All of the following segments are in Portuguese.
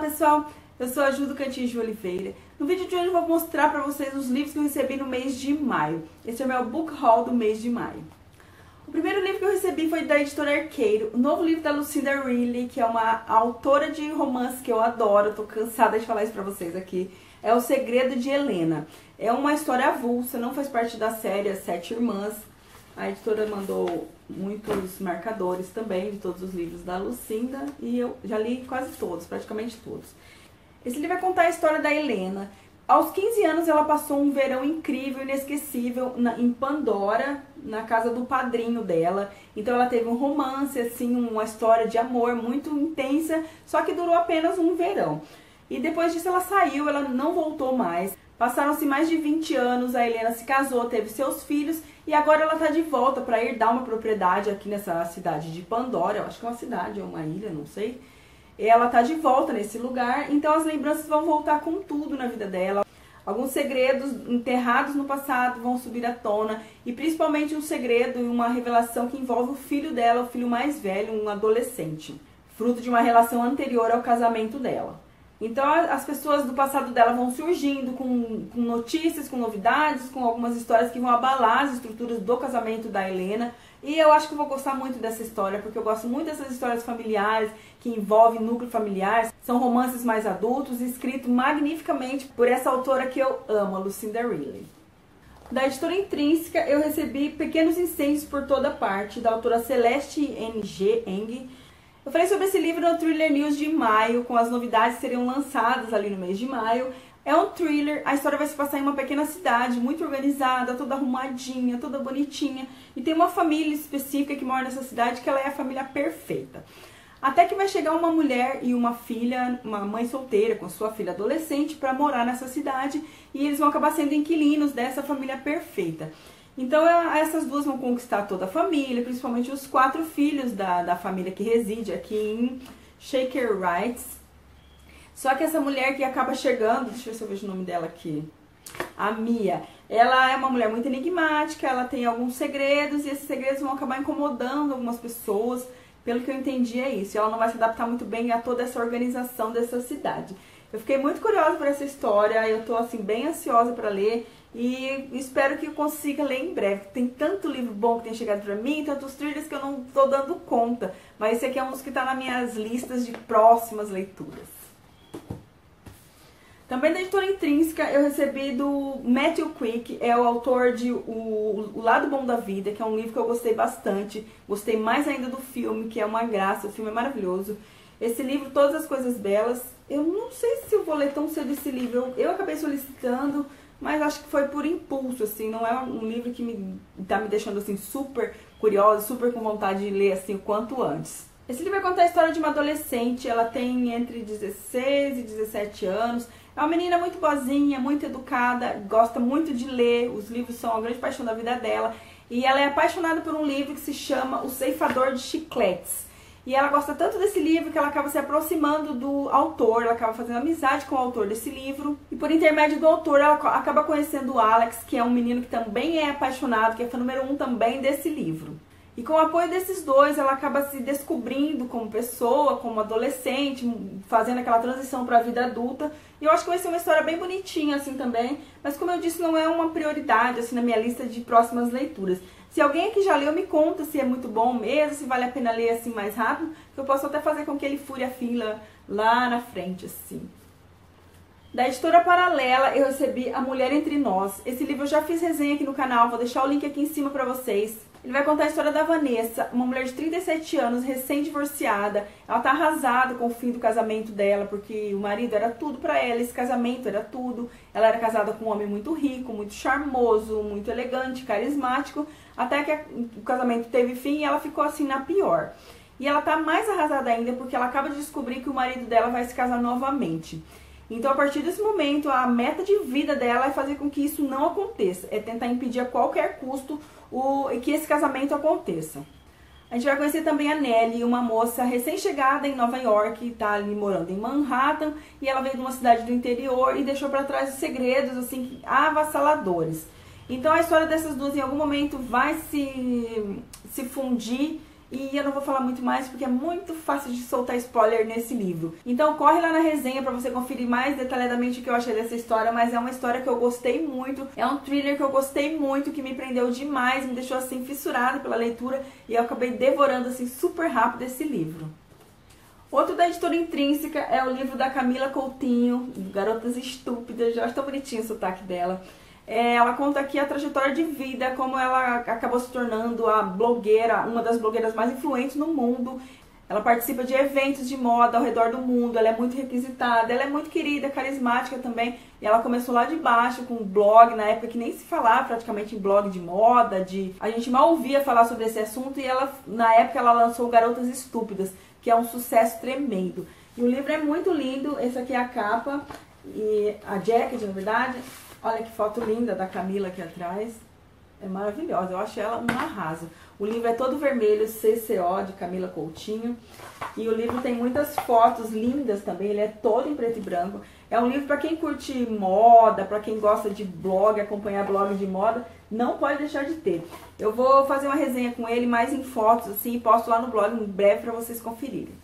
pessoal, eu sou a Ju do Cantinho de Oliveira. No vídeo de hoje eu vou mostrar para vocês os livros que eu recebi no mês de maio. Esse é o meu book haul do mês de maio. O primeiro livro que eu recebi foi da editora Arqueiro, o novo livro da Lucinda Riley, que é uma autora de romance que eu adoro, eu tô cansada de falar isso pra vocês aqui. É O Segredo de Helena. É uma história avulsa, não faz parte da série As Sete Irmãs. A editora mandou muitos marcadores também de todos os livros da Lucinda e eu já li quase todos, praticamente todos. Esse livro vai contar a história da Helena. Aos 15 anos ela passou um verão incrível, inesquecível em Pandora, na casa do padrinho dela. Então ela teve um romance, assim, uma história de amor muito intensa, só que durou apenas um verão. E depois disso ela saiu, ela não voltou mais. Passaram-se mais de 20 anos, a Helena se casou, teve seus filhos e agora ela está de volta para herdar uma propriedade aqui nessa cidade de Pandora. Eu acho que é uma cidade, é uma ilha, não sei. Ela está de volta nesse lugar, então as lembranças vão voltar com tudo na vida dela. Alguns segredos enterrados no passado vão subir à tona e principalmente um segredo e uma revelação que envolve o filho dela, o filho mais velho, um adolescente, fruto de uma relação anterior ao casamento dela. Então as pessoas do passado dela vão surgindo com notícias, com novidades, com algumas histórias que vão abalar as estruturas do casamento da Helena. E eu acho que eu vou gostar muito dessa história, porque eu gosto muito dessas histórias familiares que envolvem núcleo familiar. São romances mais adultos, escritos magnificamente por essa autora que eu amo, a Lucinda Riley. Da editora Intrínseca eu recebi Pequenos Incêndios por Toda Parte, da autora Celeste Ng Eng. Eu falei sobre esse livro no Thriller News de maio, com as novidades que seriam lançadas ali no mês de maio. É um thriller, a história vai se passar em uma pequena cidade, muito organizada, toda arrumadinha, toda bonitinha. E tem uma família específica que mora nessa cidade, que ela é a família perfeita. Até que vai chegar uma mulher e uma filha, uma mãe solteira com sua filha adolescente para morar nessa cidade. E eles vão acabar sendo inquilinos dessa família perfeita. Então essas duas vão conquistar toda a família, principalmente os 4 filhos da família que reside aqui em Shaker Heights. Só que essa mulher que acaba chegando, deixa eu ver se eu vejo o nome dela aqui, a Mia, ela é uma mulher muito enigmática, ela tem alguns segredos e esses segredos vão acabar incomodando algumas pessoas, pelo que eu entendi é isso. E ela não vai se adaptar muito bem a toda essa organização dessa cidade. Eu fiquei muito curiosa por essa história, eu tô assim bem ansiosa para ler e espero que eu consiga ler em breve. Tem tanto livro bom que tem chegado para mim, tantos thrillers que eu não tô dando conta, mas esse aqui é um dos que tá nas minhas listas de próximas leituras. Também da editora Intrínseca eu recebi do Matthew Quick, é o autor de O Lado Bom da Vida, que é um livro que eu gostei bastante, gostei mais ainda do filme, que é uma graça, o filme é maravilhoso. Esse livro, Todas as Coisas Belas, eu não sei se eu vou ler tão cedo esse livro, eu acabei solicitando, mas acho que foi por impulso, assim, não é um livro que tá me deixando assim super curiosa, super com vontade de ler assim o quanto antes. Esse livro vai contar a história de uma adolescente, ela tem entre 16 e 17 anos, é uma menina muito boazinha, muito educada, gosta muito de ler, os livros são a grande paixão da vida dela, e ela é apaixonada por um livro que se chama O Ceifador de Chicletes. E ela gosta tanto desse livro que ela acaba se aproximando do autor, ela acaba fazendo amizade com o autor desse livro. E por intermédio do autor, ela acaba conhecendo o Alex, que é um menino que também é apaixonado, que é fã número 1 também desse livro. E com o apoio desses dois, ela acaba se descobrindo como pessoa, como adolescente, fazendo aquela transição para a vida adulta. E eu acho que vai ser uma história bem bonitinha assim também, mas como eu disse, não é uma prioridade assim na minha lista de próximas leituras. Se alguém aqui já leu, me conta se é muito bom mesmo, se vale a pena ler assim mais rápido, que eu posso até fazer com que ele fure a fila lá na frente, assim. Da editora Paralela, eu recebi A Mulher Entre Nós. Esse livro eu já fiz resenha aqui no canal, vou deixar o link aqui em cima pra vocês. Ele vai contar a história da Vanessa, uma mulher de 37 anos, recém-divorciada. Ela tá arrasada com o fim do casamento dela, porque o marido era tudo pra ela, esse casamento era tudo. Ela era casada com um homem muito rico, muito charmoso, muito elegante, carismático, até que o casamento teve fim e ela ficou assim na pior. E ela tá mais arrasada ainda porque ela acaba de descobrir que o marido dela vai se casar novamente. Então, a partir desse momento, a meta de vida dela é fazer com que isso não aconteça. É tentar impedir a qualquer custo que esse casamento aconteça. A gente vai conhecer também a Nelly, uma moça recém-chegada em Nova York, está ali morando em Manhattan, e ela veio de uma cidade do interior e deixou para trás segredos assim avassaladores. Então, a história dessas duas em algum momento vai se fundir E eu não vou falar muito mais porque é muito fácil de soltar spoiler nesse livro. Então corre lá na resenha pra você conferir mais detalhadamente o que eu achei dessa história, mas é uma história que eu gostei muito, é um thriller que eu gostei muito, que me prendeu demais, me deixou assim fissurada pela leitura e eu acabei devorando assim super rápido esse livro. Outro da editora Intrínseca é o livro da Camila Coutinho, Garotas Estúpidas, eu acho tão bonitinho o sotaque dela. Ela conta aqui a trajetória de vida, como ela acabou se tornando a blogueira, uma das blogueiras mais influentes no mundo. Ela participa de eventos de moda ao redor do mundo, ela é muito requisitada, ela é muito querida, carismática também. E ela começou lá de baixo com um blog, na época que nem se falava praticamente em blog de moda, a gente mal ouvia falar sobre esse assunto. E ela, na época ela lançou Garotas Estúpidas, que é um sucesso tremendo. E o livro é muito lindo, essa aqui é a capa e a jacket, na verdade. Olha que foto linda da Camila aqui atrás. É maravilhosa, eu acho ela um arraso. O livro é todo vermelho, CCO, de Camila Coutinho. E o livro tem muitas fotos lindas também, ele é todo em preto e branco. É um livro para quem curte moda, para quem gosta de blog, acompanhar blog de moda, não pode deixar de ter. Eu vou fazer uma resenha com ele mais em fotos, assim, e posto lá no blog em breve para vocês conferirem.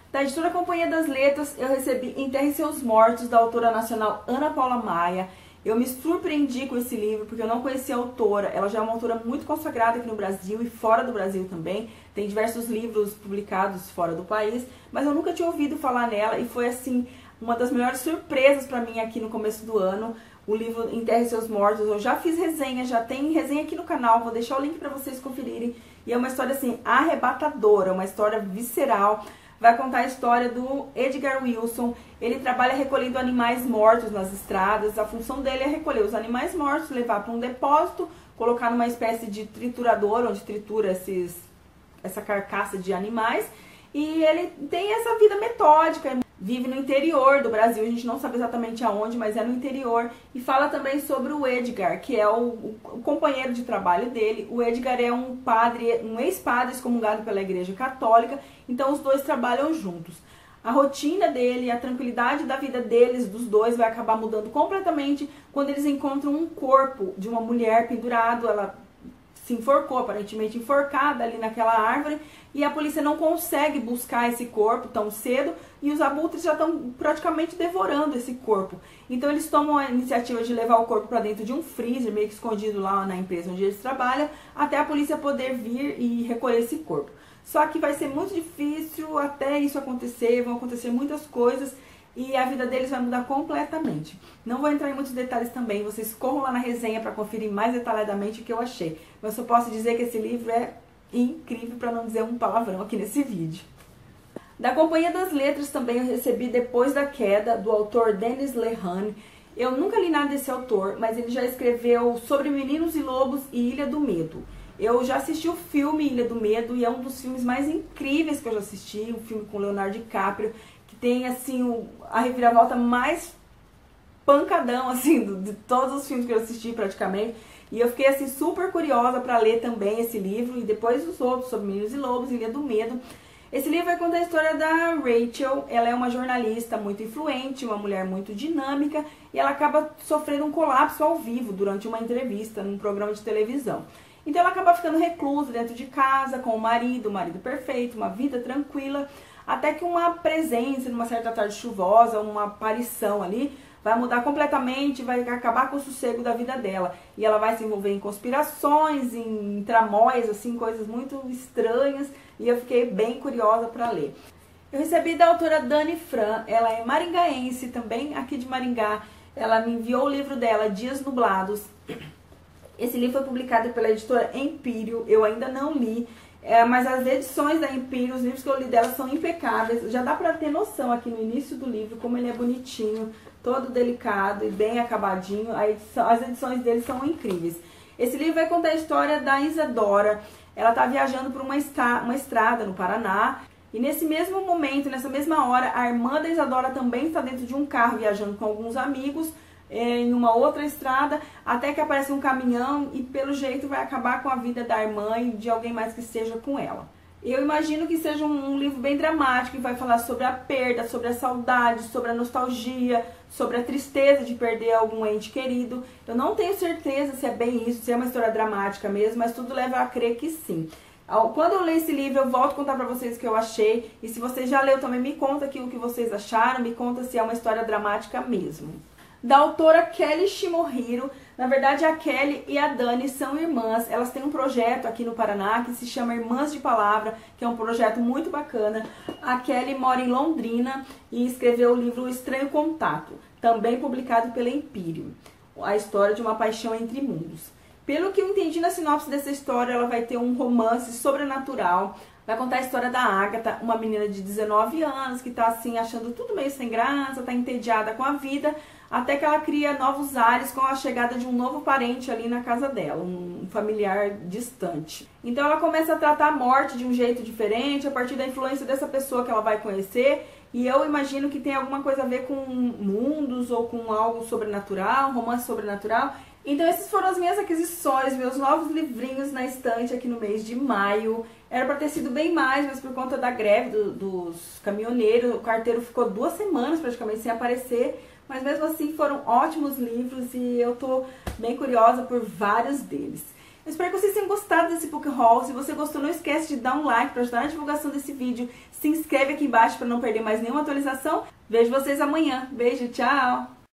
Da editora Companhia das Letras, eu recebi Enterre Seus Mortos, da autora nacional Ana Paula Maia. Eu me surpreendi com esse livro, porque eu não conhecia a autora. Ela já é uma autora muito consagrada aqui no Brasil e fora do Brasil também. Tem diversos livros publicados fora do país, mas eu nunca tinha ouvido falar nela e foi, assim, uma das melhores surpresas para mim aqui no começo do ano. O livro Enterre Seus Mortos, eu já fiz resenha, já tem resenha aqui no canal, vou deixar o link para vocês conferirem. E é uma história, assim, arrebatadora, uma história visceral. Vai contar a história do Edgar Wilson. Ele trabalha recolhendo animais mortos nas estradas. A função dele é recolher os animais mortos, levar para um depósito, colocar numa espécie de triturador, onde tritura essa carcaça de animais. E ele tem essa vida metódica, vive no interior do Brasil, a gente não sabe exatamente aonde, mas é no interior. E fala também sobre o Edgar, que é o companheiro de trabalho dele. O Edgar é um padre, um ex-padre excomungado pela Igreja Católica, então os dois trabalham juntos. A rotina dele, a tranquilidade da vida deles, dos dois, vai acabar mudando completamente quando eles encontram um corpo de uma mulher pendurado. Ela se enforcou, aparentemente enforcada ali naquela árvore, e a polícia não consegue buscar esse corpo tão cedo, e os abutres já estão praticamente devorando esse corpo. Então eles tomam a iniciativa de levar o corpo para dentro de um freezer, meio que escondido lá na empresa onde eles trabalham, até a polícia poder vir e recolher esse corpo. Só que vai ser muito difícil até isso acontecer, vão acontecer muitas coisas, e a vida deles vai mudar completamente. Não vou entrar em muitos detalhes também, vocês corram lá na resenha para conferir mais detalhadamente o que eu achei. Mas eu posso dizer que esse livro é incrível, para não dizer um palavrão aqui nesse vídeo. Da Companhia das Letras também eu recebi Depois da Queda, do autor Denis Lehane. Eu nunca li nada desse autor, mas ele já escreveu sobre Meninos e Lobos e Ilha do Medo. Eu já assisti o filme Ilha do Medo e é um dos filmes mais incríveis que eu já assisti, um filme com Leonardo DiCaprio, que tem, assim, a reviravolta mais pancadão, assim, de todos os filmes que eu assisti praticamente. E eu fiquei, assim, super curiosa para ler também esse livro, e depois os outros, sobre Meninos e Lobos, Ilha do Medo. Esse livro vai contar a história da Rachel. Ela é uma jornalista muito influente, uma mulher muito dinâmica, e ela acaba sofrendo um colapso ao vivo durante uma entrevista num programa de televisão. Então ela acaba ficando reclusa dentro de casa, com o marido perfeito, uma vida tranquila, até que uma presença numa certa tarde chuvosa, uma aparição ali, vai mudar completamente, vai acabar com o sossego da vida dela. E ela vai se envolver em conspirações, em tramóias, assim, coisas muito estranhas, e eu fiquei bem curiosa para ler. Eu recebi da autora Dani Fran, ela é maringaense, também aqui de Maringá. Ela me enviou o livro dela, Dias Nublados. Esse livro foi publicado pela editora Empírio, eu ainda não li, mas as edições da Empírio, os livros que eu li dela são impecáveis. Já dá pra ter noção aqui no início do livro como ele é bonitinho, todo delicado e bem acabadinho. As edições dele são incríveis. Esse livro vai contar a história da Isadora. Ela tá viajando por uma estrada no Paraná. E nesse mesmo momento, nessa mesma hora, a irmã da Isadora também está dentro de um carro viajando com alguns amigos em uma outra estrada, até que aparece um caminhão e pelo jeito vai acabar com a vida da irmã e de alguém mais que esteja com ela. Eu imagino que seja um livro bem dramático, que vai falar sobre a perda, sobre a saudade, sobre a nostalgia, sobre a tristeza de perder algum ente querido. Eu não tenho certeza se é bem isso, se é uma história dramática mesmo, mas tudo leva a crer que sim. Quando eu ler esse livro, eu volto a contar pra vocês o que eu achei. E se você já leu também, me conta aqui o que vocês acharam, me conta se é uma história dramática mesmo. Da autora Kelly Shimohiro. Na verdade, a Kelly e a Dani são irmãs. Elas têm um projeto aqui no Paraná que se chama Irmãs de Palavra, que é um projeto muito bacana. A Kelly mora em Londrina e escreveu o livro O Estranho Contato, também publicado pela Empírio, a história de uma paixão entre mundos. Pelo que eu entendi na sinopse dessa história, ela vai ter um romance sobrenatural. Vai contar a história da Agatha, uma menina de 19 anos que tá assim achando tudo meio sem graça, tá entediada com a vida, até que ela cria novos ares com a chegada de um novo parente ali na casa dela, um familiar distante. Então ela começa a tratar a morte de um jeito diferente, a partir da influência dessa pessoa que ela vai conhecer, e eu imagino que tem alguma coisa a ver com mundos ou com algo sobrenatural, um romance sobrenatural. Então essas foram as minhas aquisições, meus novos livrinhos na estante aqui no mês de maio. Era para ter sido bem mais, mas por conta da greve dos caminhoneiros, o carteiro ficou 2 semanas praticamente sem aparecer. Mas mesmo assim foram ótimos livros e eu tô bem curiosa por vários deles. Eu espero que vocês tenham gostado desse book haul. Se você gostou, não esquece de dar um like para ajudar na divulgação desse vídeo. Se inscreve aqui embaixo para não perder mais nenhuma atualização. Vejo vocês amanhã. Beijo, tchau!